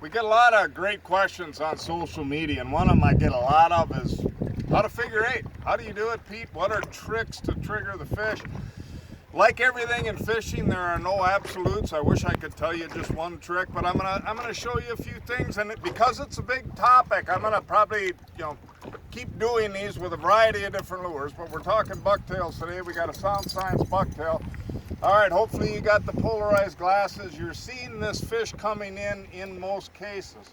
We get a lot of great questions on social media, and one of them I get a lot of is how to figure eight. How do you do it, Pete? What are tricks to trigger the fish? Like everything in fishing, there are no absolutes. I wish I could tell you just one trick, but I'm gonna show you a few things, and because it's a big topic, I'm gonna probably keep doing these with a variety of different lures. But we're talking bucktails today. We got a Sound Science bucktail. All right, hopefully you got the polarized glasses. You're seeing this fish coming in most cases.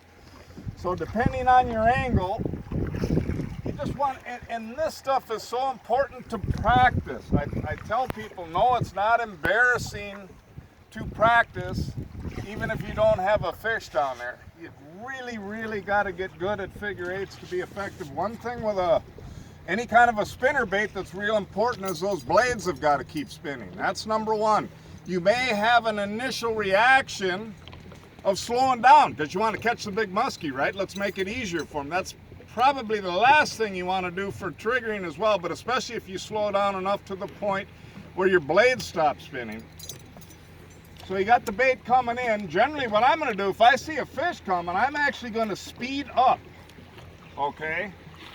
So depending on your angle, you just want, and this stuff is so important to practice. I tell people, no, it's not embarrassing to practice, even if you don't have a fish down there. You really got to get good at figure eights to be effective. One thing with any kind of a spinner bait that's real important is those blades have got to keep spinning. That's number one. You may have an initial reaction of slowing down because you want to catch the big muskie, right? Let's make it easier for them. That's probably the last thing you want to do for triggering as well, but especially if you slow down enough to the point where your blades stop spinning. So you got the bait coming in. Generally what I'm going to do, if I see a fish coming, I'm actually going to speed up, okay?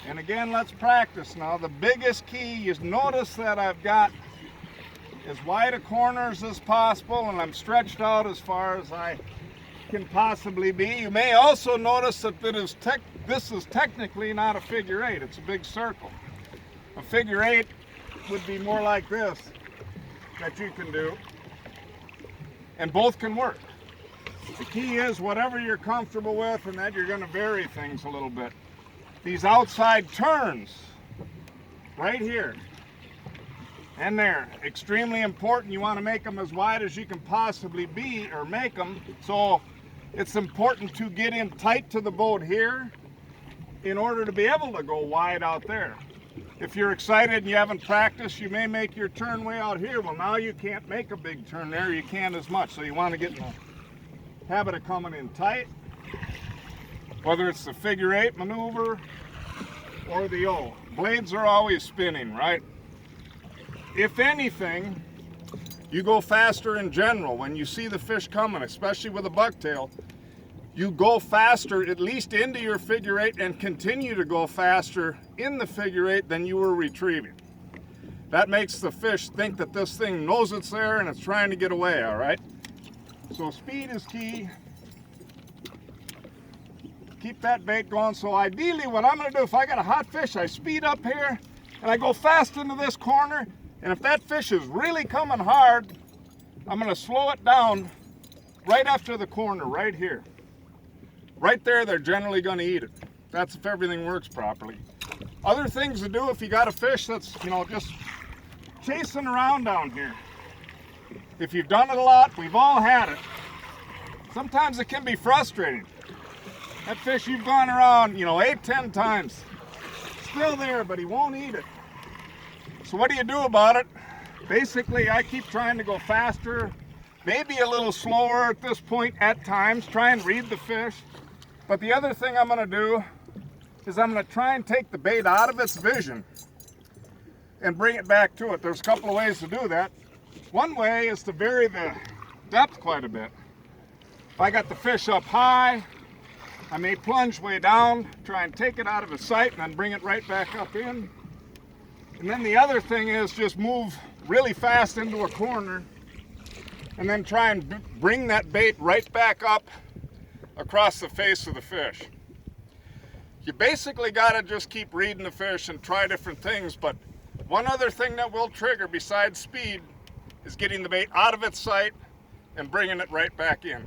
And again, let's practice now. The biggest key is notice that I've got as wide a corners as possible and I'm stretched out as far as I can possibly be. You may also notice that this is technically not a figure eight, it's a big circle. A figure eight would be more like this that you can do, and both can work. The key is whatever you're comfortable with, and that you're going to vary things a little bit. These outside turns right here and there, extremely important. You want to make them as wide as you can possibly be, or make them. So it's important to get in tight to the boat here in order to be able to go wide out there. If you're excited and you haven't practiced, you may make your turn way out here. Well, now you can't make a big turn there. You can't as much. So you want to get in the habit of coming in tight, whether it's the figure eight maneuver or the O. Blades are always spinning, right? If anything, you go faster in general. When you see the fish coming, especially with a bucktail, you go faster at least into your figure eight and continue to go faster in the figure eight than you were retrieving. That makes the fish think that this thing knows it's there and it's trying to get away, all right? So speed is key. Keep that bait going. So ideally what I'm going to do, if I got a hot fish, I speed up here and I go fast into this corner, and if that fish is really coming hard, I'm going to slow it down right after the corner, right here. Right there, they're generally going to eat it. That's if everything works properly. Other things to do if you got a fish that's, just chasing around down here. If you've done it a lot, we've all had it. Sometimes it can be frustrating. That fish you've gone around, 8, 10 times, still there, but he won't eat it. So what do you do about it? Basically, I keep trying to go faster, maybe a little slower at this point at times, try and read the fish. But the other thing I'm going to do is I'm going to try and take the bait out of its vision and bring it back to it. There's a couple of ways to do that. One way is to vary the depth quite a bit. If I got the fish up high, I may plunge way down, try and take it out of its sight, and then bring it right back up in. And then the other thing is just move really fast into a corner and then try and bring that bait right back up across the face of the fish. You basically got to just keep reading the fish and try different things, but one other thing that will trigger besides speed is getting the bait out of its sight and bringing it right back in.